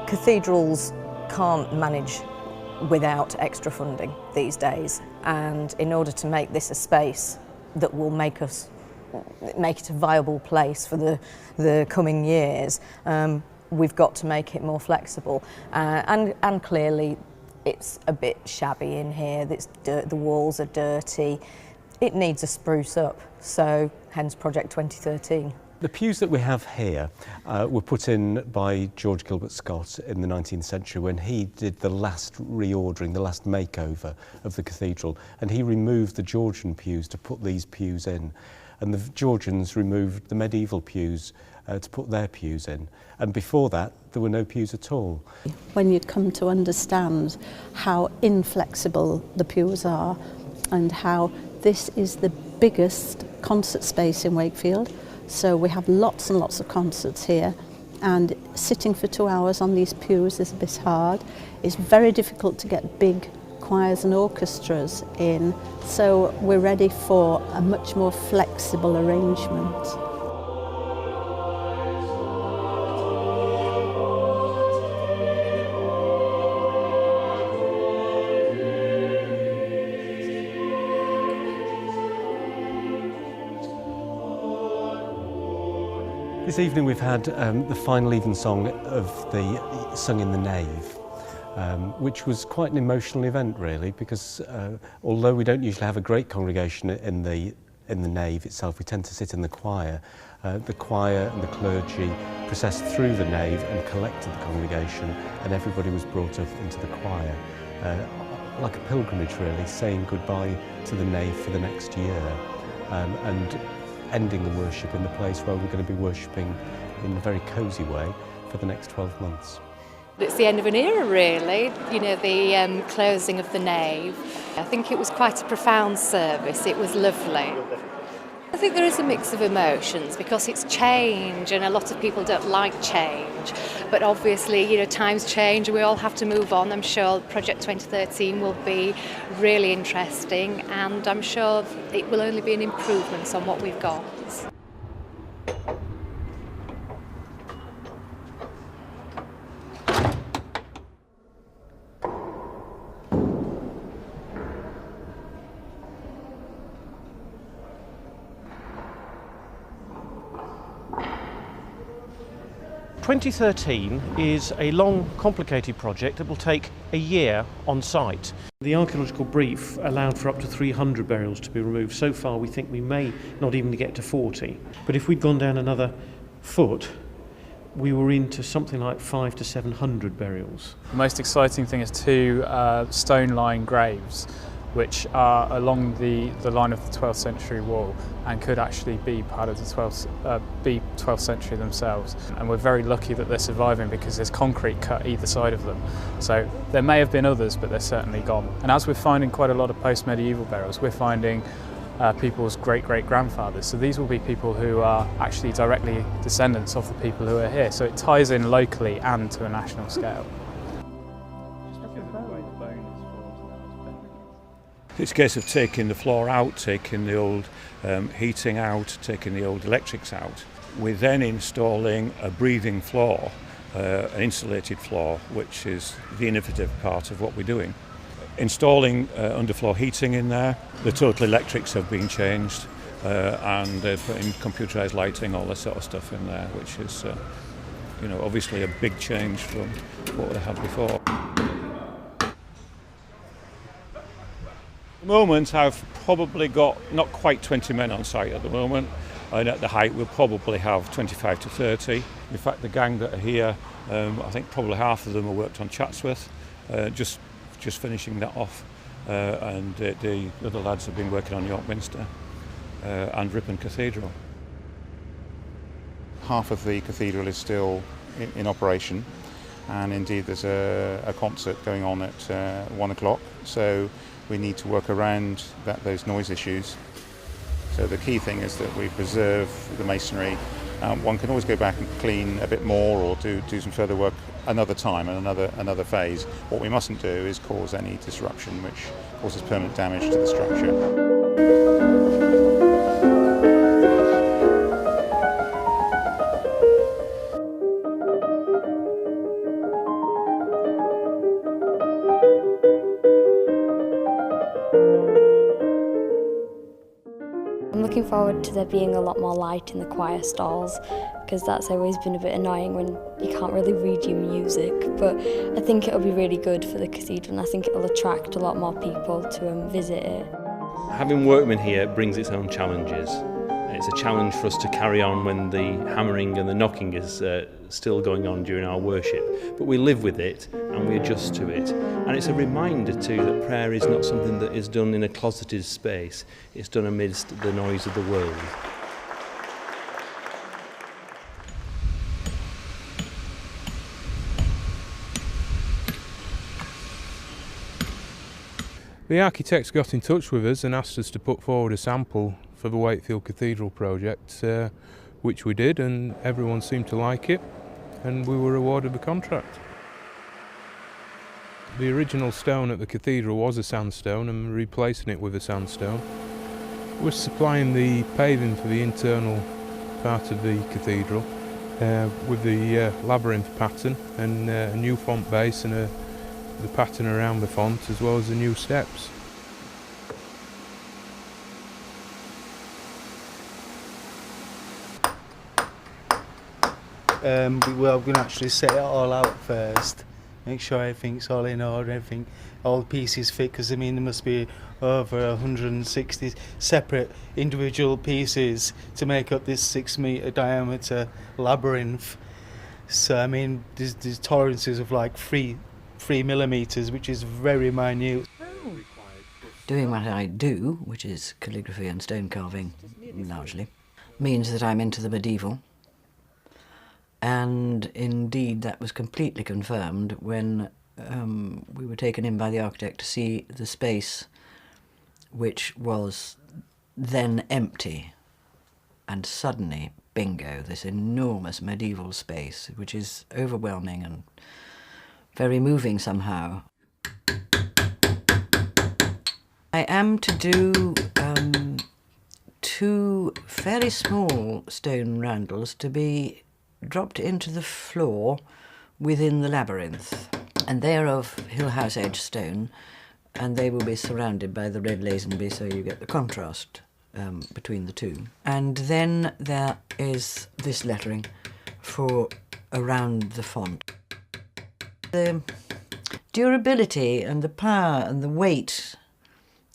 Cathedrals can't manage without extra funding these days, and in order to make this a space that will make it a viable place for the coming years, we've got to make it more flexible, and clearly it's a bit shabby in here. The walls are dirty. It needs a spruce up, so hence Project 2013. The pews that we have here were put in by George Gilbert Scott in the 19th century when he did the last reordering, the last makeover of the cathedral, and he removed the Georgian pews to put these pews in, and the Georgians removed the medieval pews to put their pews in, and before that there were no pews at all. When you come to understand how inflexible the pews are and how this is the biggest concert space in Wakefield, so we have lots and lots of concerts here, and sitting for 2 hours on these pews is a bit hard. It's very difficult to get big choirs and orchestras in, so we're ready for a much more flexible arrangement. This evening we've had the final evensong sung in the nave, which was quite an emotional event really, because although we don't usually have a great congregation in the nave itself, we tend to sit in the choir. The choir and the clergy processed through the nave and collected the congregation, and everybody was brought up into the choir. Like a pilgrimage really, saying goodbye to the nave for the next year, and ending the worship in the place where we're going to be worshipping in a very cosy way for the next 12 months. It's the end of an era really, you know, the closing of the nave. I think it was quite a profound service, it was lovely. I think there is a mix of emotions because it's change and a lot of people don't like change, but obviously, you know, times change and we all have to move on. I'm sure Project 2013 will be really interesting, and I'm sure it will only be an improvement on what we've got. 2013 is a long, complicated project that will take a year on site. The archaeological brief allowed for up to 300 burials to be removed. So far we think we may not even get to 40. But if we'd gone down another foot, we were into something like 500 to 700 burials. The most exciting thing is two stone-lined graves which are along the line of the 12th century wall and could actually be part of the 12th century themselves. And we're very lucky that they're surviving because there's concrete cut either side of them. So there may have been others, but they're certainly gone. And as we're finding quite a lot of post-medieval burials, we're finding people's great-great-grandfathers. So these will be people who are actually directly descendants of the people who are here. So it ties in locally and to a national scale. It's a case of taking the floor out, taking the old heating out, taking the old electrics out. We're then installing a breathing floor, an insulated floor, which is the innovative part of what we're doing. Installing underfloor heating in there, the total electrics have been changed, and putting computerised lighting, all this sort of stuff in there, which is, obviously a big change from what they had before. At the moment, I've probably got not quite 20 men on site at the moment, and at the height we'll probably have 25 to 30. In fact, the gang that are here, I think probably half of them have worked on Chatsworth, just finishing that off, and the other lads have been working on York Minster and Ripon Cathedral. half of the cathedral is still in operation, and indeed there's a concert going on at 1 o'clock, so we need to work around those noise issues. So the key thing is that we preserve the masonry. One can always go back and clean a bit more or do some further work another time and another phase. What we mustn't do is cause any disruption which causes permanent damage to the structure. I'm looking forward to there being a lot more light in the choir stalls, because that's always been a bit annoying when you can't really read your music, but I think it'll be really good for the cathedral and I think it'll attract a lot more people to visit it. Having workmen here brings its own challenges. It's a challenge for us to carry on when the hammering and the knocking is still going on during our worship, but we live with it and we adjust to it. And it's a reminder too that prayer is not something that is done in a closeted space, it's done amidst the noise of the world. The architects got in touch with us and asked us to put forward a sample for the Wakefield Cathedral project, which we did, and everyone seemed to like it, and we were awarded the contract. The original stone at the cathedral was a sandstone, and we're replacing it with a sandstone. We're supplying the paving for the internal part of the cathedral with the labyrinth pattern and a new font base and the pattern around the font, as well as the new steps. We're going to actually set it all out first, make sure everything's all in order, all the pieces fit, because I mean there must be over 160 separate individual pieces to make up this 6-metre diameter labyrinth. So I mean there's tolerances of like 3 millimetres, which is very minute. Doing what I do, which is calligraphy and stone carving largely, means that I'm into the medieval. And indeed that was completely confirmed when we were taken in by the architect to see the space which was then empty, and suddenly, bingo, this enormous medieval space which is overwhelming and very moving somehow. I am to do 2 fairly small stone roundels to be dropped into the floor within the labyrinth, and they are of Hill House edge stone, and they will be surrounded by the red Lazenby, so you get the contrast between the two. And then there is this lettering for around the font. The durability and the power and the weight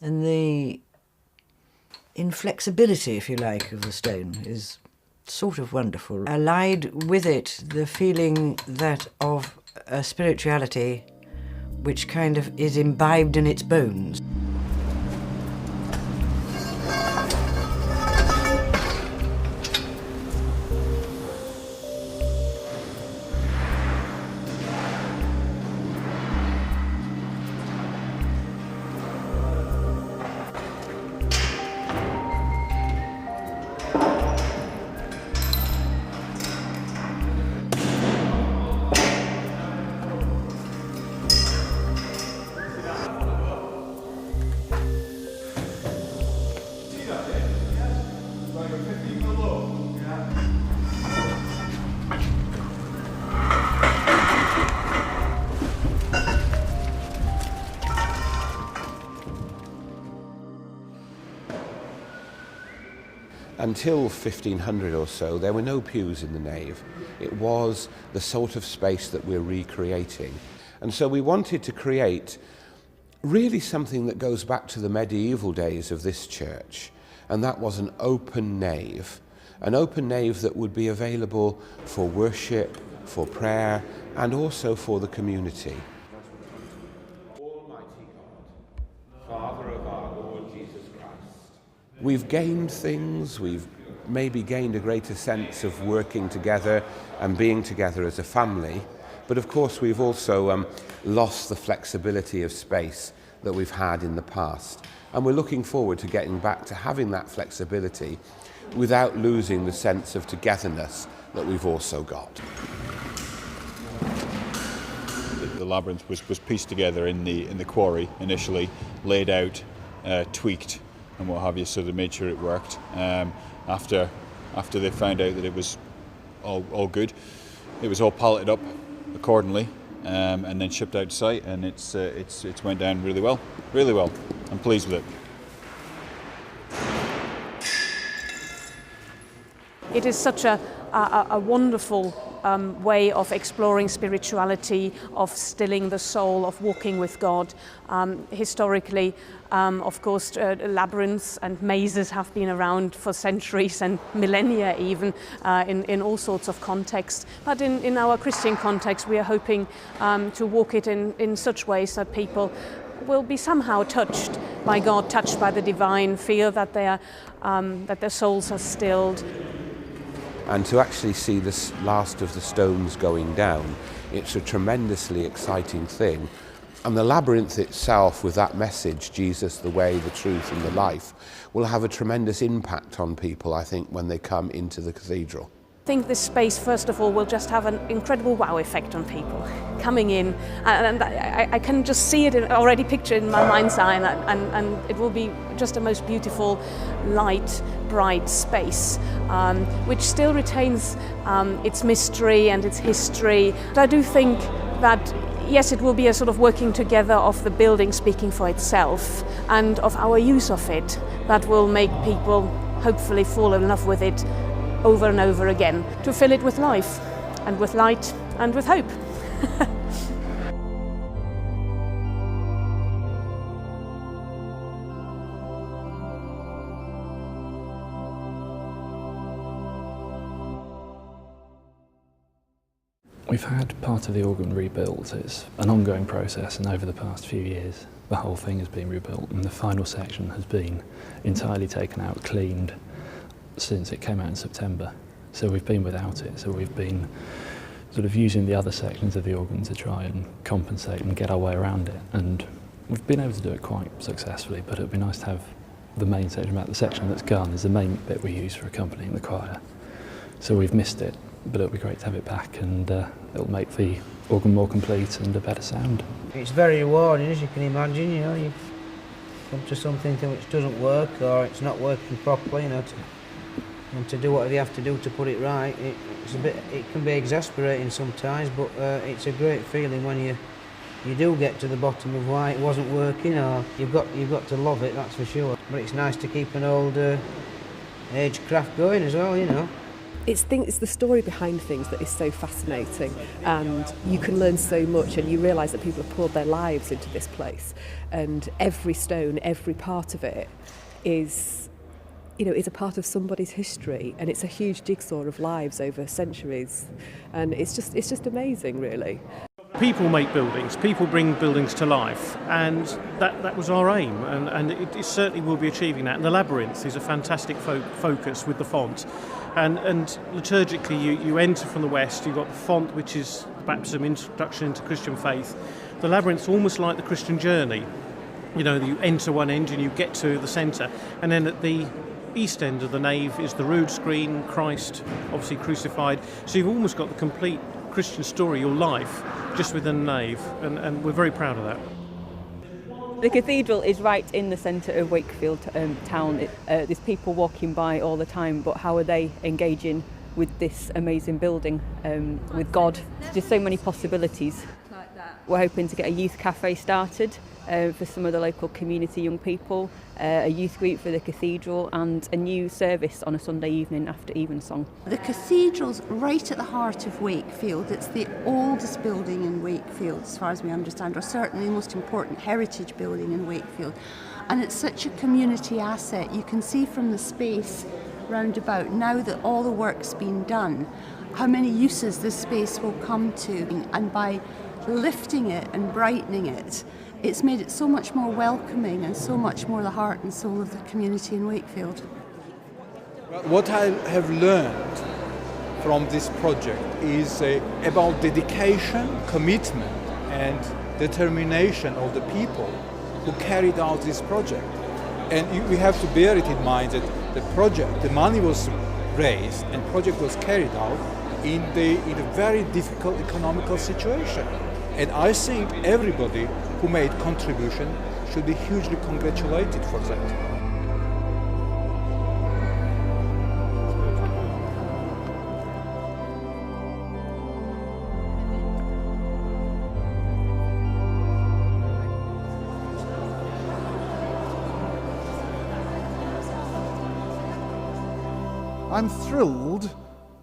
and the inflexibility, if you like, of the stone is sort of wonderful. Allied with it the feeling that of a spirituality which kind of is imbibed in its bones. Until 1500 or so, there were no pews in the nave. It was the sort of space that we're recreating. And so we wanted to create really something that goes back to the medieval days of this church, and that was an open nave that would be available for worship, for prayer, and also for the community. Almighty God, Father of our Lord Jesus Christ, we've gained things, we've maybe gained a greater sense of working together and being together as a family. But of course we've also lost the flexibility of space that we've had in the past. And we're looking forward to getting back to having that flexibility without losing the sense of togetherness that we've also got. The labyrinth was pieced together in the quarry initially, laid out, tweaked and what have you, so they made sure it worked. After they found out that it was all good, it was all palleted up accordingly and then shipped out to site, and it's went down really well. I'm pleased with it. It is such a wonderful way of exploring spirituality, of stilling the soul, of walking with God. Historically, of course, labyrinths and mazes have been around for centuries and millennia even, in all sorts of contexts. But in our Christian context, we are hoping to walk it in such ways that people will be somehow touched by God, touched by the divine, feel that their souls are stilled. And to actually see this last of the stones going down, it's a tremendously exciting thing. And the labyrinth itself, with that message, Jesus, the way, the truth and the life, will have a tremendous impact on people, I think, when they come into the cathedral. I think this space, first of all, will just have an incredible wow effect on people coming in, and I can just see it already pictured in my mind's eye, and it will be just a most beautiful, light, bright space, which still retains its mystery and its history. But I do think that yes, it will be a sort of working together of the building speaking for itself and of our use of it that will make people hopefully fall in love with it over and over again, to fill it with life and with light and with hope. We've had part of the organ rebuilt. It's an ongoing process, and over the past few years the whole thing has been rebuilt, and the final section has been entirely taken out, cleaned, since it came out in September. So we've been without it, so we've been sort of using the other sections of the organ to try and compensate and get our way around it, and we've been able to do it quite successfully. But it would be nice to have the main section, about the section that's gone is the main bit we use for accompanying the choir. So we've missed it, but it'll be great to have it back, and it'll make the organ more complete and a better sound. It's very rewarding, as you can imagine. You know, you come to something which doesn't work or it's not working properly, you know, and to do whatever you have to do to put it right. It can be exasperating sometimes, but it's a great feeling when you do get to the bottom of why it wasn't working. Or you've got to love it, that's for sure. But it's nice to keep an old age craft going as well, you know. It's the story behind things that is so fascinating, and you can learn so much, and you realise that people have poured their lives into this place, and every stone, every part of it is a part of somebody's history, and it's a huge jigsaw of lives over centuries, and it's just amazing, really. People make buildings, people bring buildings to life, and that was our aim, and it certainly will be achieving that. And the labyrinth is a fantastic focus with the font, and liturgically you enter from the west. You've got the font, which is the baptism, introduction into Christian faith. The labyrinth's almost like the Christian journey. You know, you enter one end and you get to the centre, and then at the east end of the nave is the rood screen, Christ obviously crucified. So you've almost got the complete Christian story, your life, just within the nave, and we're very proud of that. The cathedral is right in the centre of Wakefield town. There's people walking by all the time, but how are they engaging with this amazing building, with God? There's just so many possibilities. We're hoping to get a youth cafe started for some of the local community young people, a youth group for the cathedral, and a new service on a Sunday evening after evensong. The cathedral's right at the heart of Wakefield. It's the oldest building in Wakefield, as far as we understand, or certainly the most important heritage building in Wakefield. And it's such a community asset. You can see from the space round about, now that all the work's been done, how many uses this space will come to. And by lifting it and brightening it, it's made it so much more welcoming and so much more the heart and soul of the community in Wakefield. What I have learned from this project is about dedication, commitment and determination of the people who carried out this project. And we have to bear it in mind that the money was raised and project was carried out in a very difficult economical situation. And I think everybody who made contribution should be hugely congratulated for that. I'm thrilled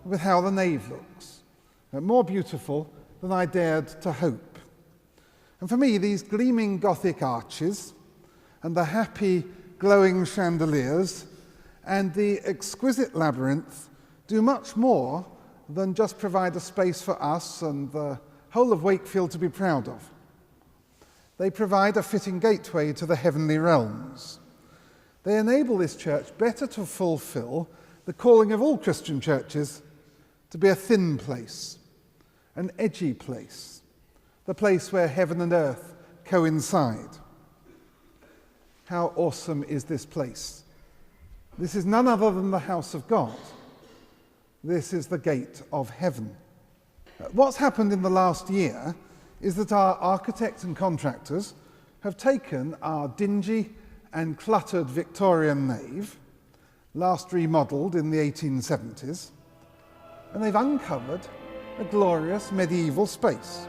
with how the nave looks, more beautiful than I dared to hope. And for me, these gleaming Gothic arches and the happy glowing chandeliers and the exquisite labyrinth do much more than just provide a space for us and the whole of Wakefield to be proud of. They provide a fitting gateway to the heavenly realms. They enable this church better to fulfill the calling of all Christian churches to be a thin place, an edgy place, the place where heaven and earth coincide. How awesome is this place? This is none other than the house of God. This is the gate of heaven. What's happened in the last year is that our architects and contractors have taken our dingy and cluttered Victorian nave, last remodelled in the 1870s, and they've uncovered a glorious medieval space,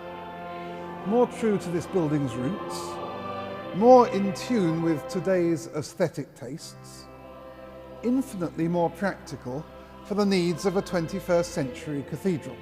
more true to this building's roots, more in tune with today's aesthetic tastes, infinitely more practical for the needs of a 21st century cathedral.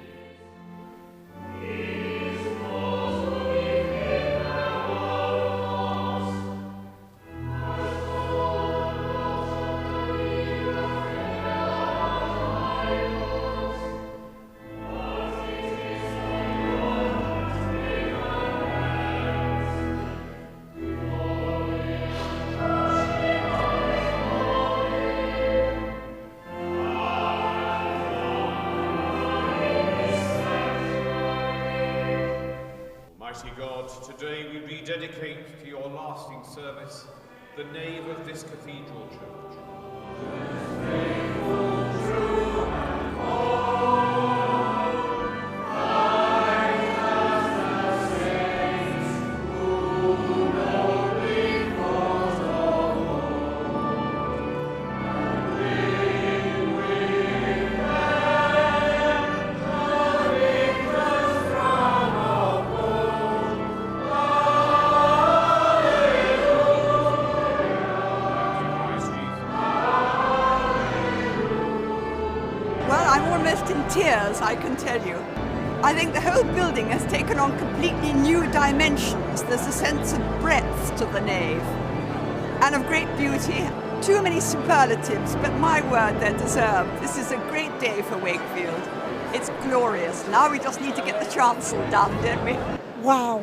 Almighty God, today we rededicate to your lasting service the nave of this cathedral church. In tears, I can tell you. I think the whole building has taken on completely new dimensions. There's a sense of breadth to the nave and of great beauty. Too many superlatives, but my word, they're deserved. This is a great day for Wakefield. It's glorious. Now we just need to get the chancel done, don't we? Wow,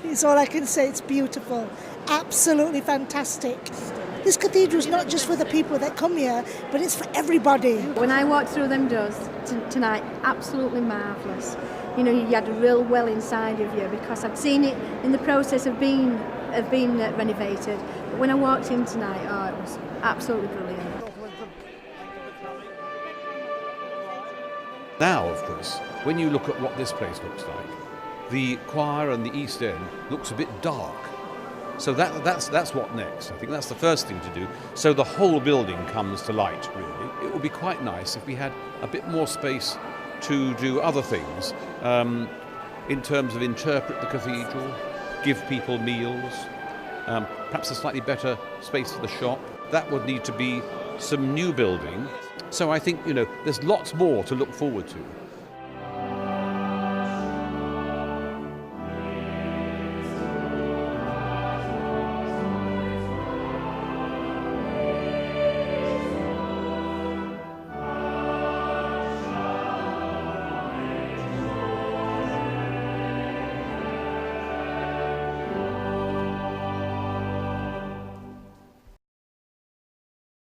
it's all I can say. It's beautiful. Absolutely fantastic. This cathedral is not just for the people that come here, but it's for everybody. When I walked through them doors tonight, absolutely marvellous. You know, you had a real well inside of you because I'd seen it in the process of being renovated. But when I walked in tonight, oh, it was absolutely brilliant. Now, of course, when you look at what this place looks like, the choir and the East End looks a bit dark. So that's what next. I think that's the first thing to do. So the whole building comes to light, really. It would be quite nice if we had a bit more space to do other things in terms of interpret the cathedral, give people meals, perhaps a slightly better space for the shop. That would need to be some new building. So I think, you know, there's lots more to look forward to.